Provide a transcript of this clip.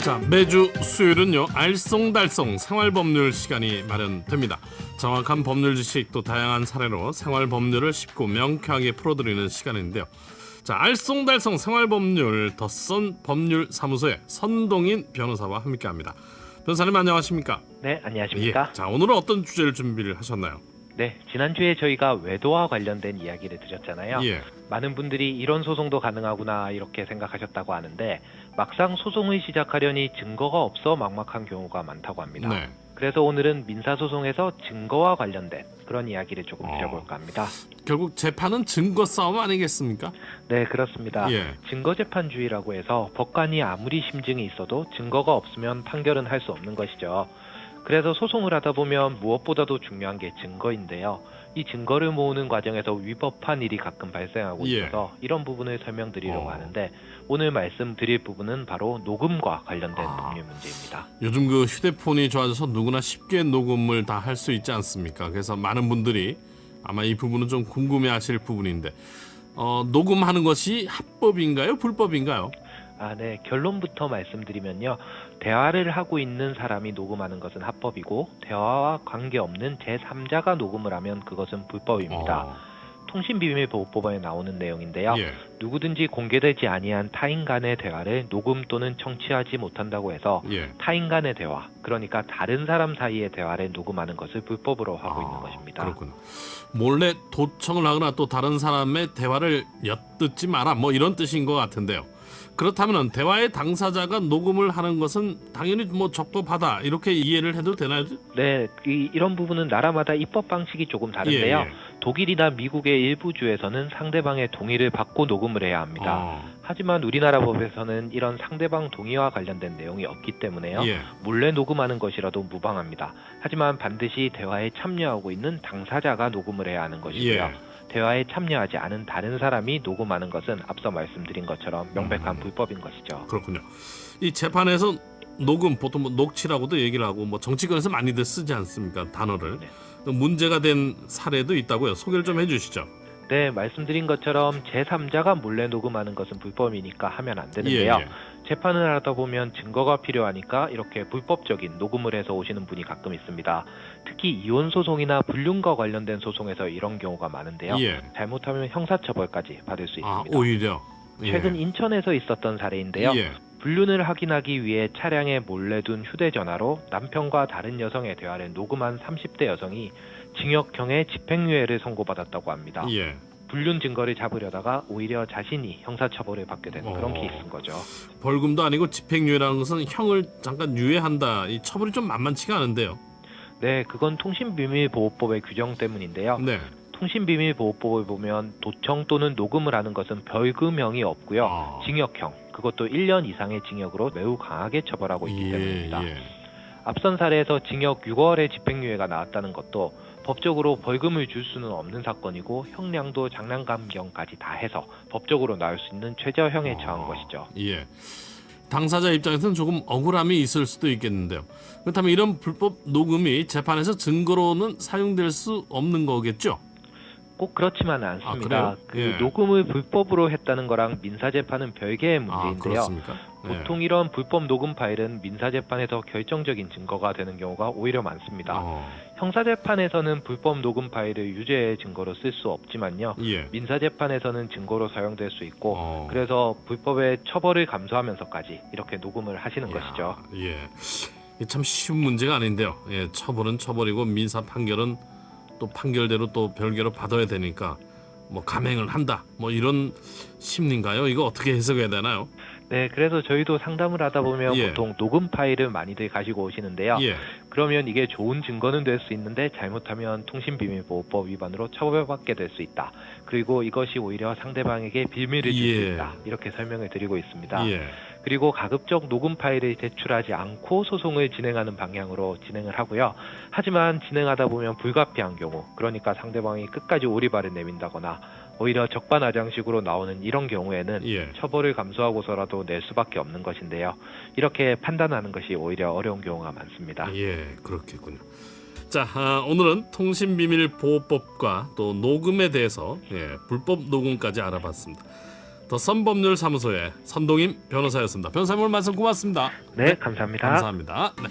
자, 매주 수요일은요 알쏭달쏭 생활법률 시간이 마련됩니다. 정확한 법률 지식 또 다양한 사례로 생활법률을 쉽고 명쾌하게 풀어드리는 시간인데요. 자, 알쏭달쏭 생활법률 더선 법률사무소의 선동인 변호사와 함께합니다. 변호사님 안녕하십니까? 네, 안녕하십니까? 예, 자, 오늘은 어떤 주제를 준비를 하셨나요? 네, 지난주에 저희가 외도와 관련된 이야기를 드렸잖아요. 예. 많은 분들이 이런 소송도 가능하구나 이렇게 생각하셨다고 하는데 막상 소송을 시작하려니 증거가 없어 막막한 경우가 많다고 합니다. 네. 그래서 오늘은 민사소송에서 증거와 관련된 그런 이야기를 조금 드려볼까 합니다. 결국 재판은 증거 싸움 아니겠습니까? 네, 그렇습니다. 예. 증거재판주의라고 해서 법관이 아무리 심증이 있어도 증거가 없으면 판결은 할 수 없는 것이죠. 그래서 소송을 하다 보면 무엇보다도 중요한 게 증거인데요. 이 증거를 모으는 과정에서 위법한 일이 가끔 발생하고 있어서 이런 부분을 설명드리려고 하는데 오늘 말씀드릴 부분은 바로 녹음과 관련된 법률 문제입니다. 요즘 그 휴대폰이 좋아져서 누구나 쉽게 녹음을 다 할 수 있지 않습니까? 그래서 많은 분들이 아마 이 부분은 좀 궁금해하실 부분인데 녹음하는 것이 합법인가요? 불법인가요? 네. 결론부터 말씀드리면요. 대화를 하고 있는 사람이 녹음하는 것은 합법이고 대화와 관계없는 제3자가 녹음을 하면 그것은 불법입니다. 통신비밀보호법에 나오는 내용인데요. 예. 누구든지 공개되지 아니한 타인 간의 대화를 녹음 또는 청취하지 못한다고 해서 예. 타인 간의 대화, 그러니까 다른 사람 사이의 대화를 녹음하는 것을 불법으로 하고 있는 것입니다. 그렇군요. 몰래 도청을 하거나 또 다른 사람의 대화를 엿듣지 마라 뭐 이런 뜻인 것 같은데요. 그렇다면 대화의 당사자가 녹음을 하는 것은 당연히 뭐 적법하다 이렇게 이해를 해도 되나요? 네, 이런 부분은 나라마다 입법 방식이 조금 다른데요. 예. 독일이나 미국의 일부 주에서는 상대방의 동의를 받고 녹음을 해야 합니다. 하지만 우리나라 법에서는 이런 상대방 동의와 관련된 내용이 없기 때문에요. 예. 몰래 녹음하는 것이라도 무방합니다. 하지만 반드시 대화에 참여하고 있는 당사자가 녹음을 해야 하는 것이고요. 예. 대화에 참여하지 않은 다른 사람이 녹음하는 것은 앞서 말씀드린 것처럼 명백한 불법인 것이죠. 그렇군요. 이 재판에서 녹음 보통 뭐 녹취라고도 얘기를 하고 뭐 정치권에서 많이들 쓰지 않습니까? 단어를. 네. 문제가 된 사례도 있다고요. 소개를 좀 해주시죠. 네, 말씀드린 것처럼 제3자가 몰래 녹음하는 것은 불법이니까 하면 안 되는데요. 재판을 하다 보면 증거가 필요하니까 이렇게 불법적인 녹음을 해서 오시는 분이 가끔 있습니다. 특히 이혼 소송이나 불륜과 관련된 소송에서 이런 경우가 많은데요. 잘못하면 형사처벌까지 받을 수 있습니다. 오히려. 최근 인천에서 있었던 사례인데요. 불륜을 확인하기 위해 차량에 몰래 둔 휴대전화로 남편과 다른 여성의 대화를 녹음한 30대 여성이 징역형의 집행유예를 선고받았다고 합니다. 불륜 증거를 잡으려다가 오히려 자신이 형사처벌을 받게 되는 그런 케이스인 거죠. 벌금도 아니고 집행유예라는 것은 형을 잠깐 유예한다. 이 처벌이 좀 만만치가 않은데요. 네, 그건 통신비밀보호법의 규정 때문인데요. 네. 통신비밀보호법을 보면 도청 또는 녹음을 하는 것은 벌금형이 없고요. 징역형, 그것도 1년 이상의 징역으로 매우 강하게 처벌하고 있기 때문입니다. 앞선 사례에서 징역 6월에 집행유예가 나왔다는 것도 법적으로 벌금을 줄 수는 없는 사건이고 형량도 장난감경까지 다 해서 법적으로 나올 수 있는 최저형에 처한 것이죠. 당사자 입장에서는 조금 억울함이 있을 수도 있겠는데요. 그렇다면 이런 불법 녹음이 재판에서 증거로는 사용될 수 없는 거겠죠? 꼭 그렇지만은 않습니다. 그래요? 녹음을 불법으로 했다는 거랑 민사재판은 별개의 문제인데요. 그렇습니까? 보통 이런 불법 녹음 파일은 민사재판에서 결정적인 증거가 되는 경우가 오히려 많습니다. 형사재판에서는 불법 녹음 파일을 유죄의 증거로 쓸 수 없지만요. 민사재판에서는 증거로 사용될 수 있고 그래서 불법의 처벌을 감수하면서까지 이렇게 녹음을 하시는 것이죠. 참 쉬운 문제가 아닌데요. 처벌은 처벌이고 민사 판결은 또 판결대로 또 별개로 받아야 되니까 뭐 감행을 한다 뭐 이런 심리인가요? 이거 어떻게 해석해야 되나요? 네, 그래서 저희도 상담을 하다 보면 보통 녹음 파일을 많이들 가지고 오시는데요. 그러면 이게 좋은 증거는 될 수 있는데 잘못하면 통신비밀보호법 위반으로 처벌받게 될 수 있다. 그리고 이것이 오히려 상대방에게 빌미를 줄 수 있다. 이렇게 설명을 드리고 있습니다. 그리고 가급적 녹음 파일을 제출하지 않고 소송을 진행하는 방향으로 진행을 하고요. 하지만 진행하다 보면 불가피한 경우, 그러니까 상대방이 끝까지 오리발을 내민다거나 오히려 적반하장식으로 나오는 이런 경우에는 처벌을 감수하고서라도 낼 수밖에 없는 것인데요. 이렇게 판단하는 것이 오히려 어려운 경우가 많습니다. 그렇겠군요. 자, 오늘은 통신비밀보호법과 또 녹음에 대해서 불법 녹음까지 알아봤습니다. 더 선법률사무소의 선동임 변호사였습니다. 변호사님 오늘 말씀 고맙습니다. 네, 감사합니다. 감사합니다. 네.